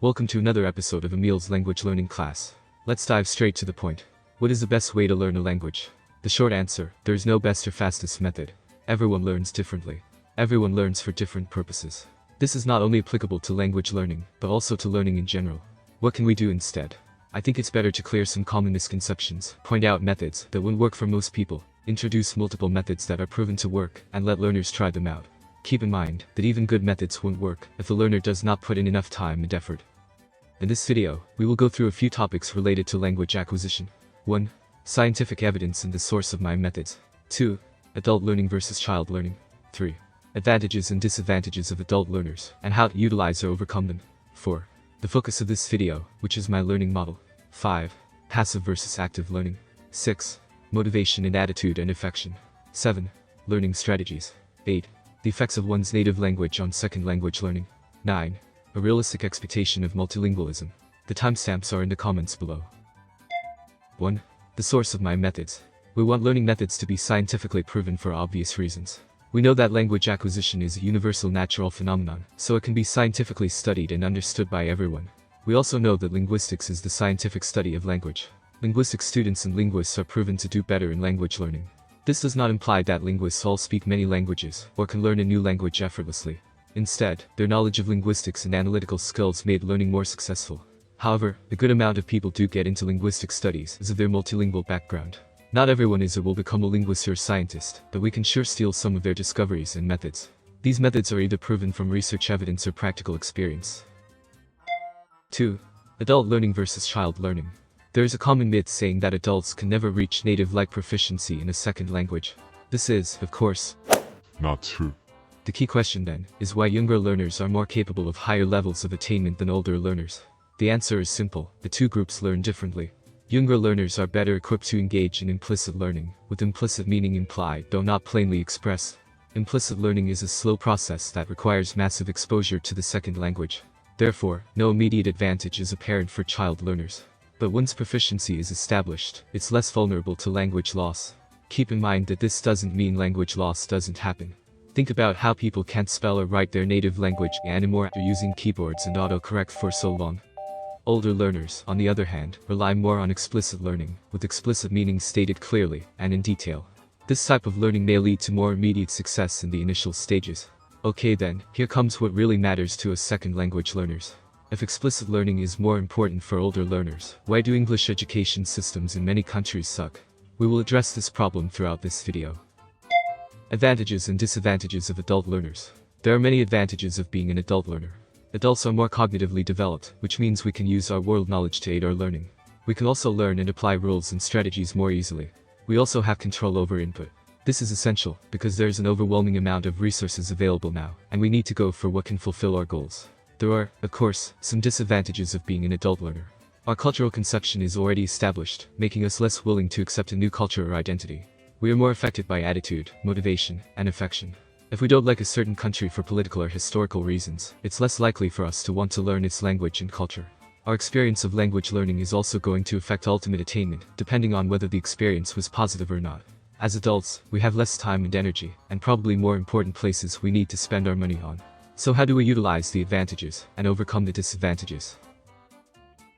Welcome to another episode of Emil's language learning class. Let's dive straight to the point. What is the best way to learn a language? The short answer, there is no best or fastest method. Everyone learns differently. Everyone learns for different purposes. This is not only applicable to language learning, but also to learning in general. What can we do instead? I think it's better to clear some common misconceptions, point out methods that won't work for most people, introduce multiple methods that are proven to work, and let learners try them out. Keep in mind that even good methods won't work if the learner does not put in enough time and effort. In this video, we will go through a few topics related to language acquisition. 1. Scientific evidence and the source of my methods. 2. Adult learning versus child learning. 3. Advantages and disadvantages of adult learners, and how to utilize or overcome them. 4. The focus of this video, which is my learning model. 5. Passive versus active learning. 6. Motivation and attitude and affection. 7. Learning strategies. 8. The effects of one's native language on second language learning. 9. A realistic expectation of multilingualism. The timestamps are in the comments below. 1. The source of my methods. We want learning methods to be scientifically proven for obvious reasons. We know that language acquisition is a universal natural phenomenon, so it can be scientifically studied and understood by everyone. We also know that linguistics is the scientific study of language. Linguistics students and linguists are proven to do better in language learning. This does not imply that linguists all speak many languages, or can learn a new language effortlessly. Instead, their knowledge of linguistics and analytical skills made learning more successful. However, a good amount of people do get into linguistic studies because of their multilingual background. Not everyone is or will become a linguist or scientist, but we can sure steal some of their discoveries and methods. These methods are either proven from research evidence or practical experience. 2. Adult learning versus child learning. There is a common myth saying that adults can never reach native-like proficiency in a second language. This is, of course, not true. The key question then is why younger learners are more capable of higher levels of attainment than older learners. The answer is simple: the two groups learn differently. Younger learners are better equipped to engage in implicit learning, with implicit meaning implied though not plainly expressed. Implicit learning is a slow process that requires massive exposure to the second language. Therefore, no immediate advantage is apparent for child learners. But once proficiency is established, it's less vulnerable to language loss. Keep in mind that this doesn't mean language loss doesn't happen. Think about how people can't spell or write their native language anymore after using keyboards and autocorrect for so long. Older learners, on the other hand, rely more on explicit learning, with explicit meanings stated clearly and in detail. This type of learning may lead to more immediate success in the initial stages. Okay then, here comes what really matters to us second language learners. If explicit learning is more important for older learners, why do English education systems in many countries suck? We will address this problem throughout this video. Advantages and disadvantages of adult learners. There are many advantages of being an adult learner. Adults are more cognitively developed, which means we can use our world knowledge to aid our learning. We can also learn and apply rules and strategies more easily. We also have control over input. This is essential, because there is an overwhelming amount of resources available now, and we need to go for what can fulfill our goals. There are, of course, some disadvantages of being an adult learner. Our cultural conception is already established, making us less willing to accept a new culture or identity. We are more affected by attitude, motivation, and affection. If we don't like a certain country for political or historical reasons, it's less likely for us to want to learn its language and culture. Our experience of language learning is also going to affect ultimate attainment, depending on whether the experience was positive or not. As adults, we have less time and energy, and probably more important places we need to spend our money on. So how do we utilize the advantages and overcome the disadvantages?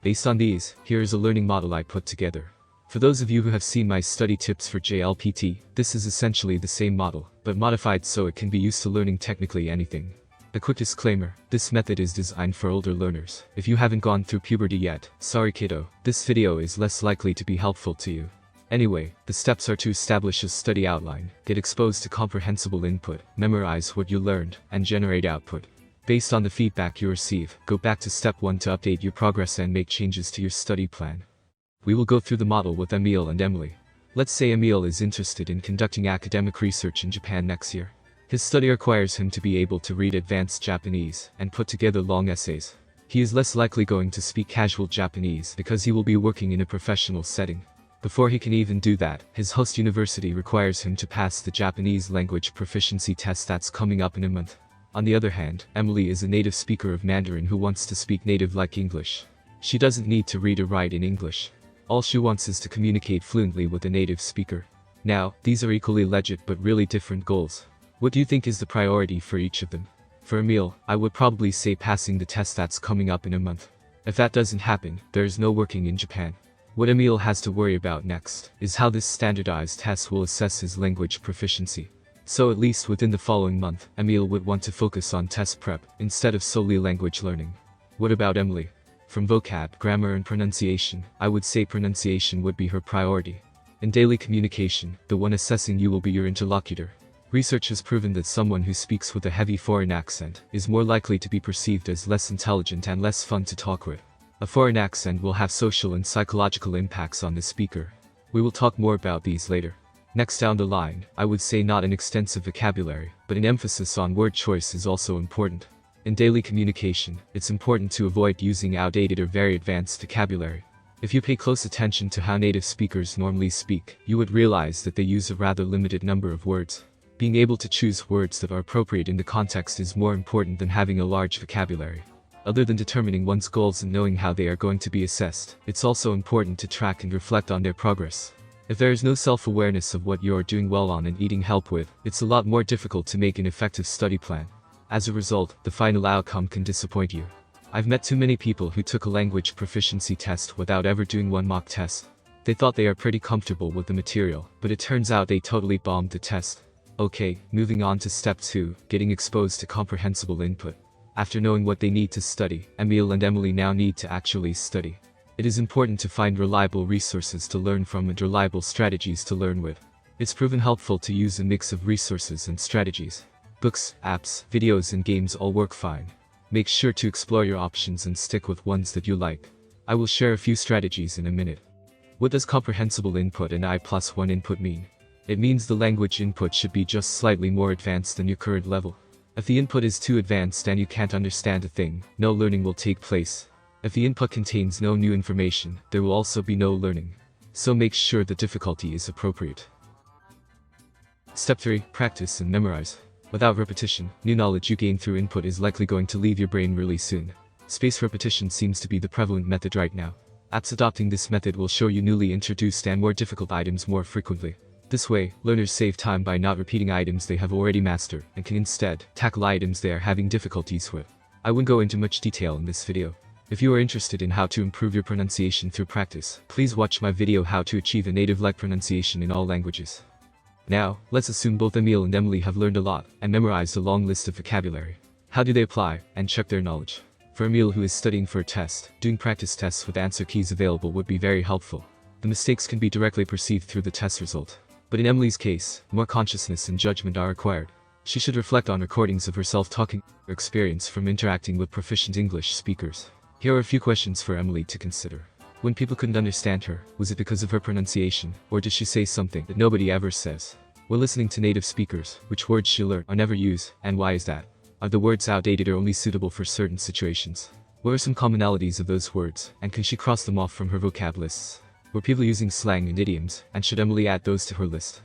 Based on these, here is a learning model I put together. For those of you who have seen my study tips for JLPT, this is essentially the same model, but modified so it can be used to learning technically anything. A quick disclaimer, this method is designed for older learners. If you haven't gone through puberty yet, sorry kiddo, this video is less likely to be helpful to you. Anyway, the steps are to establish a study outline, get exposed to comprehensible input, memorize what you learned, and generate output. Based on the feedback you receive, go back to step 1 to update your progress and make changes to your study plan. We will go through the model with Emil and Emily. Let's say Emil is interested in conducting academic research in Japan next year. His study requires him to be able to read advanced Japanese and put together long essays. He is less likely going to speak casual Japanese because he will be working in a professional setting. Before he can even do that, his host university requires him to pass the Japanese language proficiency test that's coming up in a month. On the other hand, Emily is a native speaker of Mandarin who wants to speak native-like English. She doesn't need to read or write in English. All she wants is to communicate fluently with a native speaker. Now, these are equally legit but really different goals. What do you think is the priority for each of them? For Emil, I would probably say passing the test that's coming up in a month. If that doesn't happen, there is no working in Japan. What Emil has to worry about next is how this standardized test will assess his language proficiency. So at least within the following month, Emil would want to focus on test prep instead of solely language learning. What about Emily? From vocab, grammar and pronunciation, I would say pronunciation would be her priority. In daily communication, the one assessing you will be your interlocutor. Research has proven that someone who speaks with a heavy foreign accent is more likely to be perceived as less intelligent and less fun to talk with. A foreign accent will have social and psychological impacts on the speaker. We will talk more about these later. Next down the line, I would say not an extensive vocabulary, but an emphasis on word choice is also important. In daily communication, it's important to avoid using outdated or very advanced vocabulary. If you pay close attention to how native speakers normally speak, you would realize that they use a rather limited number of words. Being able to choose words that are appropriate in the context is more important than having a large vocabulary. Other than determining one's goals and knowing how they are going to be assessed, it's also important to track and reflect on their progress. If there is no self-awareness of what you are doing well on and needing help with, it's a lot more difficult to make an effective study plan. As a result, the final outcome can disappoint you. I've met too many people who took a language proficiency test without ever doing one mock test. They thought they are pretty comfortable with the material, but it turns out they totally bombed the test. Okay, moving on to step 2, getting exposed to comprehensible input. After knowing what they need to study, Emil and Emily now need to actually study. It is important to find reliable resources to learn from and reliable strategies to learn with. It's proven helpful to use a mix of resources and strategies. Books, apps, videos and games all work fine. Make sure to explore your options and stick with ones that you like. I will share a few strategies in a minute. What does comprehensible input and I+1 input mean? It means the language input should be just slightly more advanced than your current level. If the input is too advanced and you can't understand a thing, no learning will take place. If the input contains no new information, there will also be no learning. So make sure the difficulty is appropriate. Step 3. Practice and memorize. Without repetition, new knowledge you gain through input is likely going to leave your brain really soon. Spaced repetition seems to be the prevalent method right now. Apps adopting this method will show you newly introduced and more difficult items more frequently. This way, learners save time by not repeating items they have already mastered, and can instead tackle items they are having difficulties with. I won't go into much detail in this video. If you are interested in how to improve your pronunciation through practice, please watch my video How to Achieve a Native-like Pronunciation in All Languages. Now, let's assume both Emil and Emily have learned a lot and memorized a long list of vocabulary. How do they apply and check their knowledge? For Emil, who is studying for a test, doing practice tests with answer keys available would be very helpful. The mistakes can be directly perceived through the test result. But in Emily's case, more consciousness and judgment are required. She should reflect on recordings of herself talking her experience from interacting with proficient English speakers. Here are a few questions for Emily to consider. When people couldn't understand her, was it because of her pronunciation, or did she say something that nobody ever says? When listening to native speakers, which words she learned or never use, and why is that? Are the words outdated or only suitable for certain situations? What are some commonalities of those words, and can she cross them off from her vocab lists? Were people using slang and idioms, and should Emily add those to her list?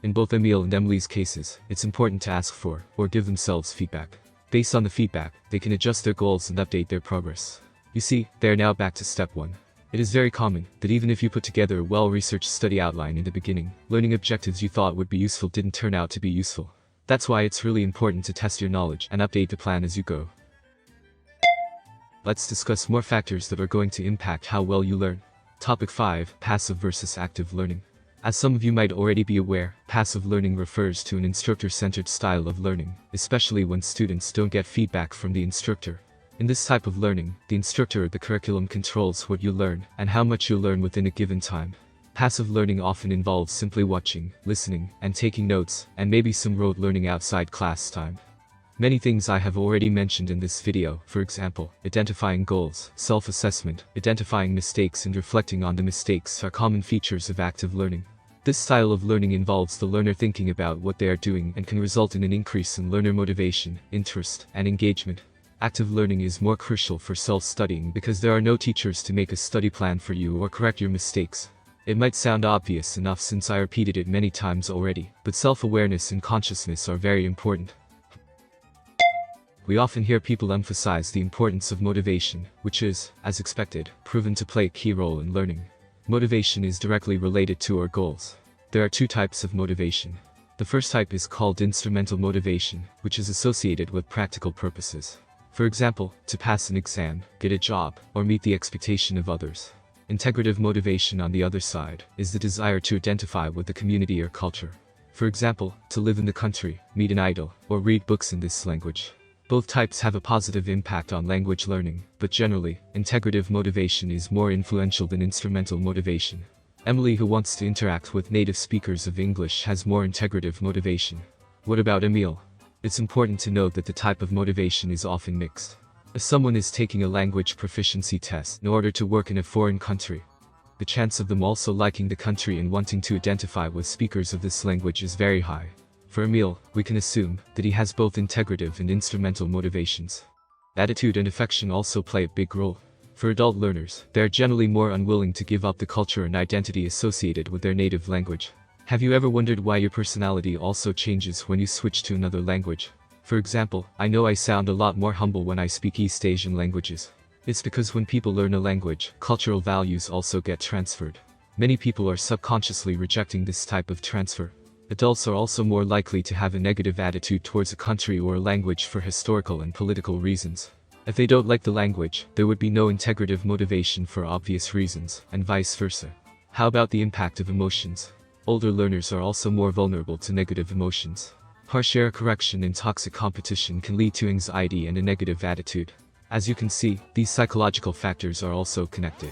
In both Emil and Emily's cases, it's important to ask for, or give themselves feedback. Based on the feedback, they can adjust their goals and update their progress. You see, they are now back to step 1. It is very common that even if you put together a well-researched study outline in the beginning, learning objectives you thought would be useful didn't turn out to be useful. That's why it's really important to test your knowledge and update the plan as you go. Let's discuss more factors that are going to impact how well you learn. Topic 5. Passive versus active learning. As some of you might already be aware, passive learning refers to an instructor-centered style of learning, especially when students don't get feedback from the instructor. In this type of learning, the instructor or the curriculum controls what you learn and how much you learn within a given time. Passive learning often involves simply watching, listening, and taking notes, and maybe some rote learning outside class time. Many things I have already mentioned in this video, for example, identifying goals, self-assessment, identifying mistakes and reflecting on the mistakes are common features of active learning. This style of learning involves the learner thinking about what they are doing and can result in an increase in learner motivation, interest, and engagement. Active learning is more crucial for self-studying because there are no teachers to make a study plan for you or correct your mistakes. It might sound obvious enough since I repeated it many times already, but self-awareness and consciousness are very important. We often hear people emphasize the importance of motivation, which is, as expected, proven to play a key role in learning. Motivation is directly related to our goals. There are two types of motivation. The first type is called instrumental motivation, which is associated with practical purposes. For example, to pass an exam, get a job, or meet the expectation of others. Integrative motivation, on the other side, is the desire to identify with the community or culture. For example, to live in the country, meet an idol, or read books in this language. Both types have a positive impact on language learning, but generally, integrative motivation is more influential than instrumental motivation. Emily, who wants to interact with native speakers of English, has more integrative motivation. What about Emil? It's important to note that the type of motivation is often mixed. If someone is taking a language proficiency test in order to work in a foreign country, the chance of them also liking the country and wanting to identify with speakers of this language is very high. For Emil, we can assume that he has both integrative and instrumental motivations. Attitude and affection also play a big role. For adult learners, they are generally more unwilling to give up the culture and identity associated with their native language. Have you ever wondered why your personality also changes when you switch to another language? For example, I know I sound a lot more humble when I speak East Asian languages. It's because when people learn a language, cultural values also get transferred. Many people are subconsciously rejecting this type of transfer. Adults are also more likely to have a negative attitude towards a country or a language for historical and political reasons. If they don't like the language, there would be no integrative motivation for obvious reasons, and vice versa. How about the impact of emotions? Older learners are also more vulnerable to negative emotions. Harsh error correction and toxic competition can lead to anxiety and a negative attitude. As you can see, these psychological factors are also connected.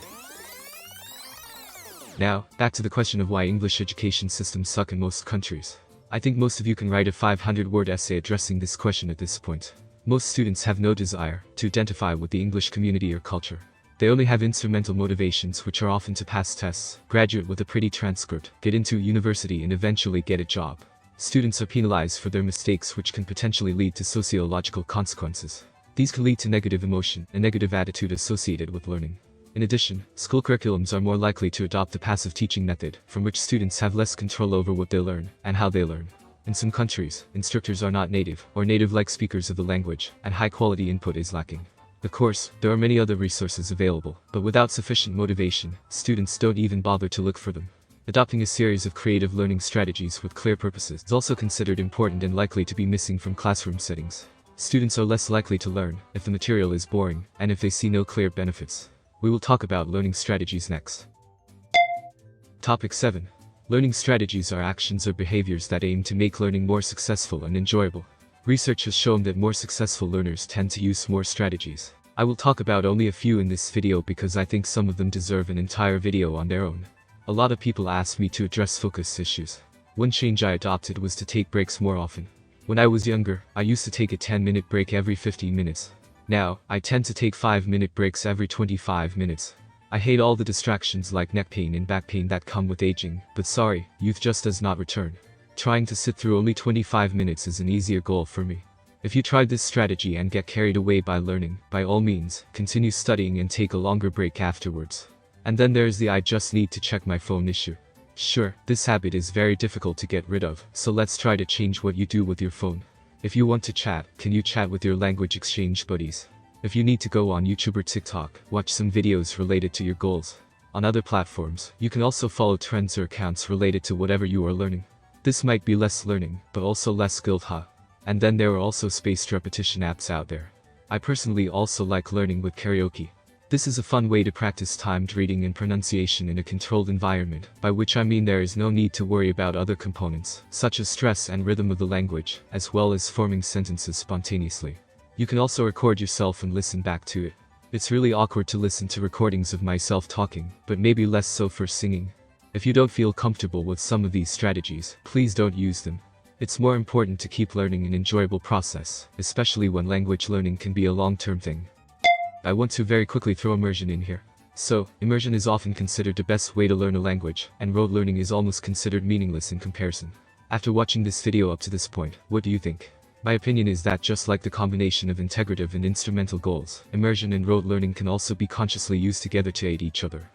Now, back to the question of why English education systems suck in most countries. I think most of you can write a 500-word essay addressing this question at this point. Most students have no desire to identify with the English community or culture. They only have instrumental motivations, which are often to pass tests, graduate with a pretty transcript, get into university and eventually get a job. Students are penalized for their mistakes, which can potentially lead to sociological consequences. These can lead to negative emotion and negative attitude associated with learning. In addition, school curriculums are more likely to adopt the passive teaching method, from which students have less control over what they learn and how they learn. In some countries, instructors are not native or native-like speakers of the language, and high-quality input is lacking. Of course, there are many other resources available, but without sufficient motivation, students don't even bother to look for them. Adopting a series of creative learning strategies with clear purposes is also considered important and likely to be missing from classroom settings. Students are less likely to learn if the material is boring and if they see no clear benefits. We will talk about learning strategies next. Topic 7. Learning strategies are actions or behaviors that aim to make learning more successful and enjoyable. Research has shown that more successful learners tend to use more strategies. I will talk about only a few in this video because I think some of them deserve an entire video on their own. A lot of people ask me to address focus issues. One change I adopted was to take breaks more often. When I was younger, I used to take a 10-minute break every 15 minutes. Now, I tend to take 5-minute breaks every 25 minutes. I hate all the distractions like neck pain and back pain that come with aging, but sorry, youth just does not return. Trying to sit through only 25 minutes is an easier goal for me. If you tried this strategy and get carried away by learning, by all means, continue studying and take a longer break afterwards. And then there's the I just need to check my phone issue. Sure, this habit is very difficult to get rid of, so let's try to change what you do with your phone. If you want to chat, can you chat with your language exchange buddies? If you need to go on YouTube or TikTok, watch some videos related to your goals. On other platforms, you can also follow trends or accounts related to whatever you are learning. This might be less learning, but also less skilled, huh? And then there are also spaced repetition apps out there. I personally also like learning with karaoke. This is a fun way to practice timed reading and pronunciation in a controlled environment, by which I mean there is no need to worry about other components, such as stress and rhythm of the language, as well as forming sentences spontaneously. You can also record yourself and listen back to it. It's really awkward to listen to recordings of myself talking, but maybe less so for singing. If you don't feel comfortable with some of these strategies, please don't use them. It's more important to keep learning an enjoyable process, especially when language learning can be a long-term thing. I want to very quickly throw immersion in here. So, immersion is often considered the best way to learn a language, and rote learning is almost considered meaningless in comparison. After watching this video up to this point, what do you think? My opinion is that just like the combination of integrative and instrumental goals, immersion and rote learning can also be consciously used together to aid each other.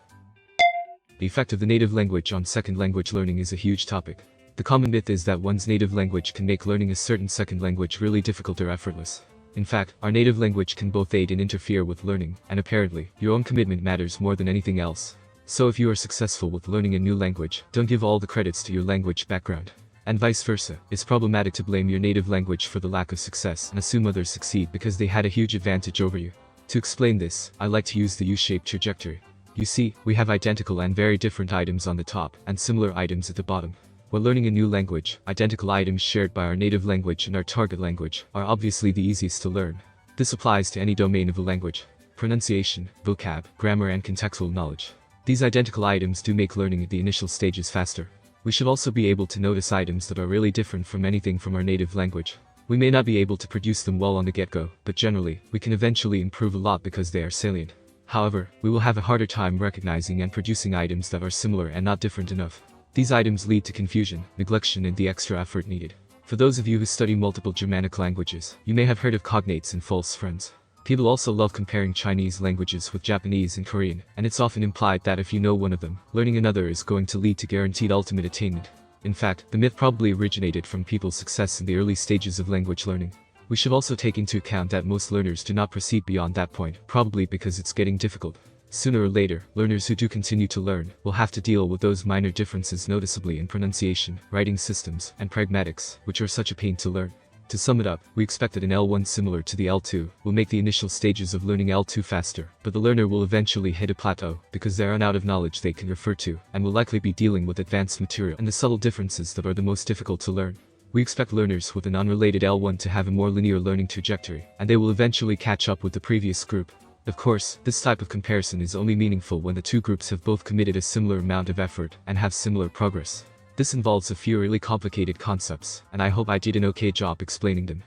The effect of the native language on second language learning is a huge topic. The common myth is that one's native language can make learning a certain second language really difficult or effortless. In fact, our native language can both aid and interfere with learning, and apparently, your own commitment matters more than anything else. So if you are successful with learning a new language, don't give all the credits to your language background. And vice versa, it's problematic to blame your native language for the lack of success and assume others succeed because they had a huge advantage over you. To explain this, I like to use the U-shaped trajectory. You see, we have identical and very different items on the top and similar items at the bottom. When learning a new language, identical items shared by our native language and our target language are obviously the easiest to learn. This applies to any domain of a language: pronunciation, vocab, grammar, and contextual knowledge. These identical items do make learning at the initial stages faster. We should also be able to notice items that are really different from anything from our native language. We may not be able to produce them well on the get-go, but generally, we can eventually improve a lot because they are salient. However, we will have a harder time recognizing and producing items that are similar and not different enough. These items lead to confusion, neglection, and the extra effort needed. For those of you who study multiple Germanic languages, you may have heard of cognates and false friends. People also love comparing Chinese languages with Japanese and Korean, and it's often implied that if you know one of them, learning another is going to lead to guaranteed ultimate attainment. In fact, the myth probably originated from people's success in the early stages of language learning. We should also take into account that most learners do not proceed beyond that point, probably because it's getting difficult. Sooner or later, learners who do continue to learn will have to deal with those minor differences noticeably in pronunciation, writing systems, and pragmatics, which are such a pain to learn. To sum it up, we expect that an L1 similar to the L2 will make the initial stages of learning L2 faster, but the learner will eventually hit a plateau because they run out of knowledge they can refer to and will likely be dealing with advanced material and the subtle differences that are the most difficult to learn. We expect learners with an unrelated L1 to have a more linear learning trajectory, and they will eventually catch up with the previous group. Of course, this type of comparison is only meaningful when the two groups have both committed a similar amount of effort and have similar progress. This involves a few really complicated concepts, and I hope I did an okay job explaining them.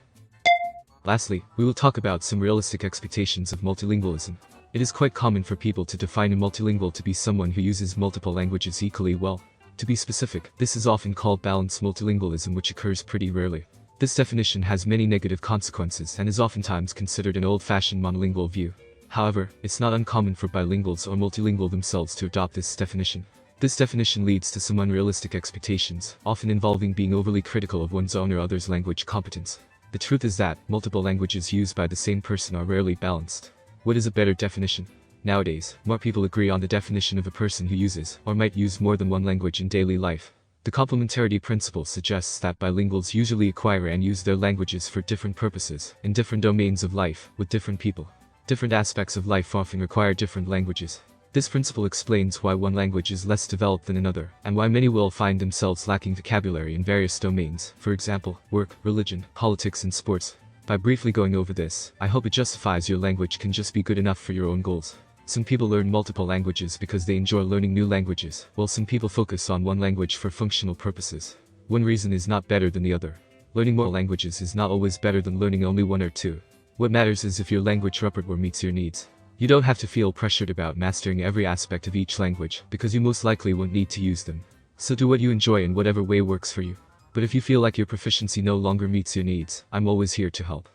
Lastly, we will talk about some realistic expectations of multilingualism. It is quite common for people to define a multilingual to be someone who uses multiple languages equally well. To be specific, this is often called balanced multilingualism, which occurs pretty rarely. This definition has many negative consequences and is oftentimes considered an old-fashioned monolingual view. However, it's not uncommon for bilinguals or multilingual themselves to adopt this definition. This definition leads to some unrealistic expectations, often involving being overly critical of one's own or others' language competence. The truth is that multiple languages used by the same person are rarely balanced. What is a better definition? Nowadays, more people agree on the definition of a person who uses, or might use, more than one language in daily life. The complementarity principle suggests that bilinguals usually acquire and use their languages for different purposes, in different domains of life, with different people. Different aspects of life often require different languages. This principle explains why one language is less developed than another, and why many will find themselves lacking vocabulary in various domains, for example, work, religion, politics, and sports. By briefly going over this, I hope it justifies your language can just be good enough for your own goals. Some people learn multiple languages because they enjoy learning new languages, while some people focus on one language for functional purposes. One reason is not better than the other. Learning more languages is not always better than learning only one or two. What matters is if your language repertoire meets your needs. You don't have to feel pressured about mastering every aspect of each language, because you most likely won't need to use them. So do what you enjoy in whatever way works for you. But if you feel like your proficiency no longer meets your needs, I'm always here to help.